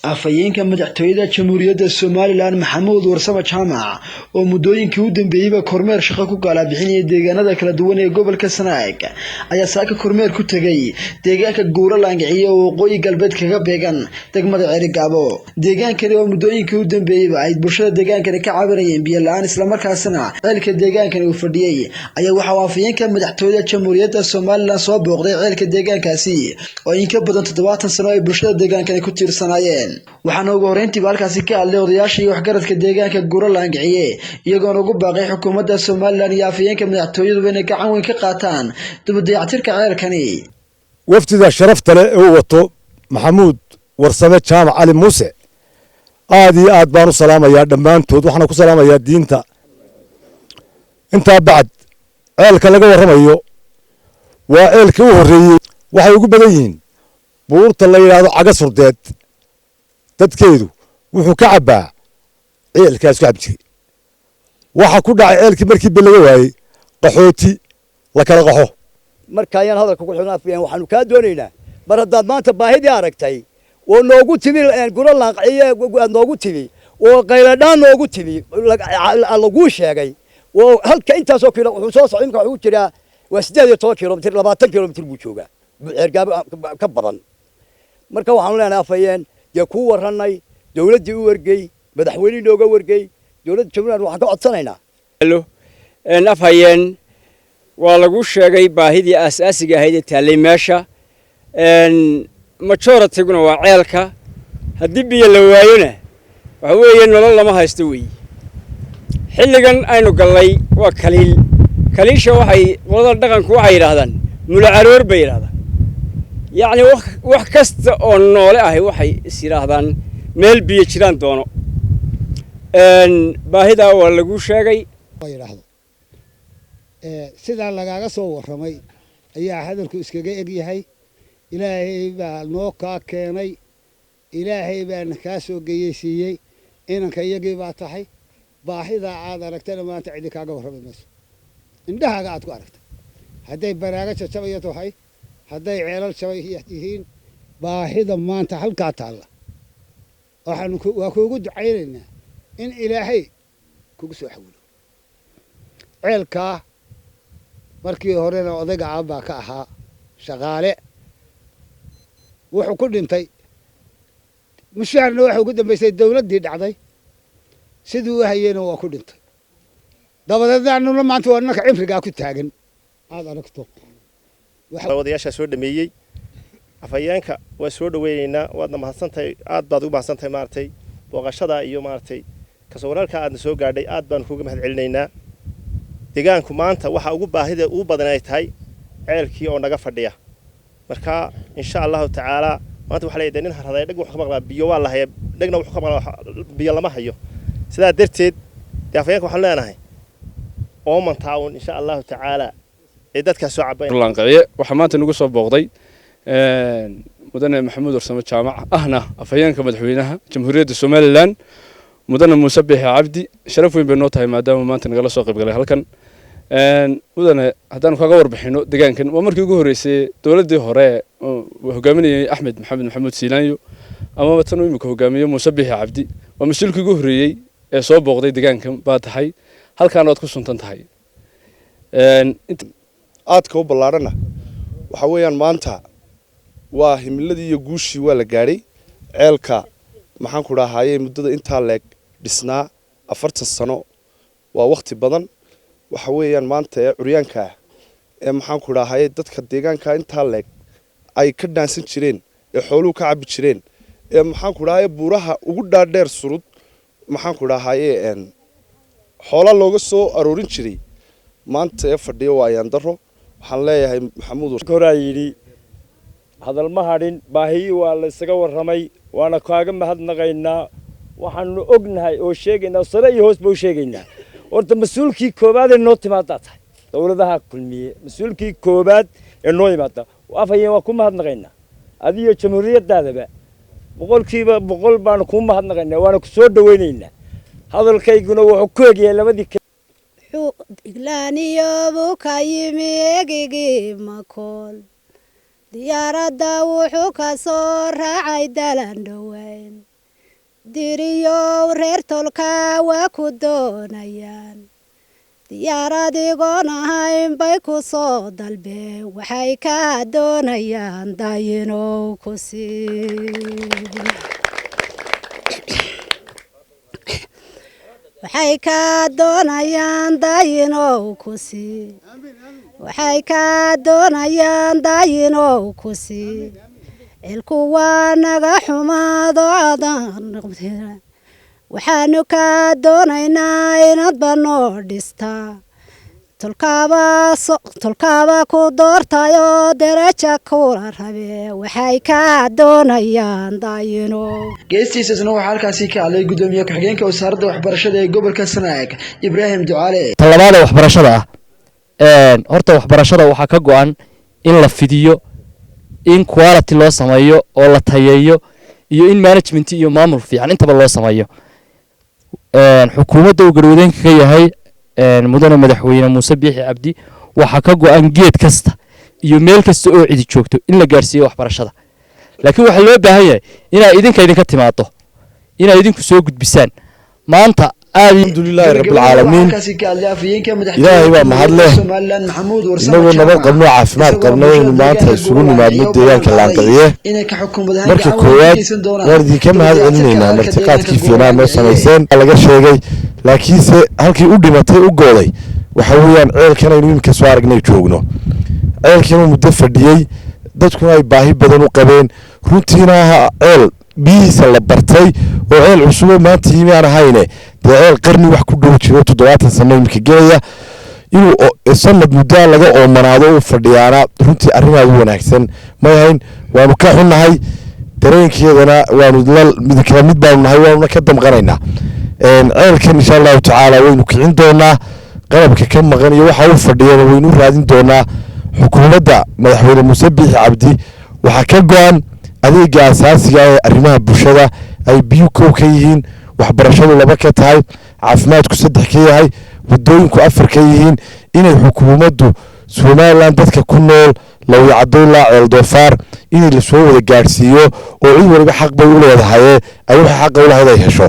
afhayeenka madaxtooyada jamhuuriyadda Somaliland Maxamuud Warsame Jaamac oo muddooyinkii u dambeeyay kormeer shaqo ku kala bixinaya deegaanada kala duwan ee gobolka Sanaag ayaa saaka kormeer ku tagay deegaanka Guuralaangiciye oo waqooyi galbeed kaga beegan degmada Cerigabo. Deegaankani oo muddooyinkii u dambeeyay ay bulshada deegaankani ka caawinayeen biyo la'aan isla markaasna ceelka deegaankani uu fadhiyay ayaa waxa uu afhayeenka madaxtooyada jamhuuriyadda Somaliland soo booqday ceelka deegaankaasi oo in ka badan 70 sano ay bulshada deegaankani ku tiirsanayeen. waxaan ugu horeyntii halkaasi ka hadlay odayaashii waxgaradka deegaanka Guuralaangiciye iyagoo ugu baaqay xukuumadda Somaliland iyo afhayeenka madaxtooyadu inay gacan weyn ka qaataan dib u dayactirka ceelkani. wafdida sharafta leh ee wato Maxamuud Warsame Jaamac Ali Muuse aad iyo aad baan u salaamayaa dhammaantood waxaan ku salaamayaa diinta inta bacd ceelka laga waramayo waa ceelkii u horeeyay waxay ugu badan yihiin buurta la yiraahdo caga surdeed dadkeedu wuxuu ka cabaa ceelkaas ku cabjay waxa ku dhacay ceelkii markii laga waayay qaxooti la kala qaxo marka ayaan hadalka ku xignaafiyeen waxaanu ka doonaynaa mar haddaad maanta baahidii aragtay oo noogu timi Guuralaangiciye noogu timi oo qayladhaan noogu timi lagu sheegay oo halka intaas oo kilo wuxuu soo socday imka wuxuu jiraa waa 18 kilomitir 20 kilomitir buu joogaa Cerigabo ka badan marka waxaanu leenahay afhayeen ya ku waranay dawladii u wargay madaxweynaha nooga wargay dawladda Jumhuriyadda waxaan ka codsanaynaa afhayeen waa lagu sheegay baahidii asaasiga ahayd ee taalay meesha majority-guna waa ceelka haddii biyo la waayona waxa weeye nolol lama haysto weey xilligan aynu galay waa kaliisha waxay qolada dhaqanku waxay yiraahdaan mula caroor bay yiraahdaan يعني wax kasta oo noole ah waxay isiraahdaan meel biyo jiraan doono baahida waa lagu sheegay yiraahdo sida lagaaga soo waramay ayaa hadalku iskaga eg yahay ilaahay baa noo ka keenay ilaahay baa ka soo geeyay inanka iyagii baa tahay baahida aad aragtana maanta cidi kaaga waramayso indhahaaga aad ku aragtay haday baraaga jajabayo tahay hadday ceelal shabay yihiin baahida maanta halka taala waxaan kuugu ducaynaynaa in ilaahay kugu soo xawilo ceelka markii horena odayga aaba ka ahaa shaqaale wuxuu ku dhintay mushaarna wuxuu ku dambeysay dawladdii dhacday sidoo hayeen waa ku dhintay dabadeedna maanta waa naka cimriga ku taagan aad aragto wadayaasha soo dhameeyay afhayeenka waa soo dhaweeynaa waadna mahadsantahay aad baad ugu mahadsantahay maartay booqashada iyo maartay ka soo wararka aad soo gaadhay aad baan kuuga mahadcelinaynaa deegaanku maanta waxa ugu baahida ugu badan ay tahay ceelkii oo naga fadhiya marka insha Allah taala maanta waxa leeyahay nin haraday dhag wax ka maqlaa biyo waa la hayaa dhagna wax ka maqlaa biyo lama hayo sidaa darteed afhayeenka waxaan leenahay oo mantaawun insha Allah taala dadka soo cabay Guuralaangiciye waxa maanta nagu soo booqday mudane Maxamuud Warsame Jaamac ahna afhayeenka madaxweynaha jamhuuriyadda Somaliland mudane Muuse Biixi Cabdi sharaf weyn bay noo tahay maadaama maanta nagala soo qayb galay halkan mudane haddaan kaga warbixino deegaankan waa markii ugu horeysay dawladdii hore oo hogaaminayay Axmed Maxamed Maxamuud Siilaanyo ama tan uu imika hogaamiyo Muuse Biixi Cabdi waa mas'uulkii ugu horeeyay ee soo booqday deegaankan baa tahay halkaan aad ku suntan tahay aadka u ballaarana waxa weeyaan maanta waa himiladii iyo guushii waa la gaadhay ceelka maxaan ku dhahaayay muddada intaa leeg dhisnaa 40 sano waa waqti badan waxa weeyaan maanta ee curyaanka ee maxaan ku dhahaayay dadka deegaanka intaa leeg ay ka dhaansan jireen ee xooluhu ka cabi jireen ee maxaan ku dhahaayay buuraha ugu dhaadheer surud maxaan ku dhahaayay xoolo looga soo aroorin jiray maanta ee fadhiyo waayaan daro waxaan leeyahay Maxamuud Koraayiri hadal ma hadin baahi waa la isaga waramay waana kaaga mahadnaqaynaa waxaanu ognahay oo sheegaynaa sare iyo hoos buu sheegaynaa horta mas'uulkii koobaad ee noo timaada tahay dawladaha kulmiye mas'uulkii koobaad ee noo yimaada afhayeen waa ku mahadnaqaynaa adiyo jamhuuriyaddaadaba boqolkiiba boqol baan ku mahadnaqaynaa waana ku soo dhaweynaynaa hadalkayguna wuxuu ku eegay labadii iglaaniyo buu ka yimi egigii makool diyaaradda wuxuu ka soo raacay dalan dhoweyn diriyow reer tolka waa ku doonayaan diyaarad igoon ahayn bay ku soo dalbeen waxay ka doonayaan daayinow ku sii waxay ka doonayaan daayinow ku sii waxay ka doonayaan daayinow ku sii ilku waa naga xumaado adan waxaanu ka doonaynaa inaad banoo dhistaa tolkaaba ku doortayoo daraja kula rabe waxay ka doonayaan daayinow geestiisasna waxaa halkaasi ka hadlay gudoomiye ku-xigeenka wasaaradda waxbarashada ee gobolka Sanaag Ibraahim Ducaale. talabaada waxbarashada horta waxbarashada waxaa ka go'an in la fidiyo in quality loo sameeyo oo la tayeeyo iyo in management iyo maamul fiican intaba loo sameeyo xukuumadda uu garwadeenka ka yahay mudane madaxweyne Muuse Biixi Cabdi waxa ka go'an geed kasta iyo meel kasta oo cidi joogto in la gaarsiiyo waxbarashada laakiin waxa loo baahan yahay inay idinka timaado inay idinku soo gudbisaan maanta alxamdulilaahi rabbil caalamiin ilaahay baa mahad leh inagoo nabad qabno caafimaad qabno inuu maanta isugu nimaadno deegaanka laanqiciye marka koowaad waan idinka mahad celinaynaa martiqaadkii fiinaa noo samayseen laga sheegay laakiinse halkii u dhimatay u gooday waxa weeyaan ceelkan aynu iminka soo aragnay joogno ceelkan uu muddo fadhiyey dadkuna ay baahi badan u qabeen runtiina ceel biyihiisa la bartay oo ceel cusub maanta yimi aan ahayne dee ceel qarni wax ku dhow jiro 70 sano iminka gelaya inuu sanad muddo laga oomanaado uu fadhiyaana runtii arrin aad u wanaagsan ma yahayn waanu ka xunnahay dareenkeedana waanu mid kala mid baanu nahay waanu ka damqanaynaa ceelkan insha allahu tacaala waynu kicin doonaa qalabka ka maqan iyo waxa uu fadhiyana waynu raadin doonaa xukuumadda madaxweyne Muuse Biixi Cabdi waxa ka go'an adeega asaasiga ee arrimaha bulshada ay biyo kow ka yihiin waxbarashadu laba ka tahay caafimaadku saddex ka yahay wadooyinku afar ka yihiin inay xukuumaddu Soomaaliland dadka ku nool lawi cadowla ceel doofaar in la soo wada gaarsiiyo oo cid waliba xaq bay u leedahay ay waxa xaq u lahayd ay hesho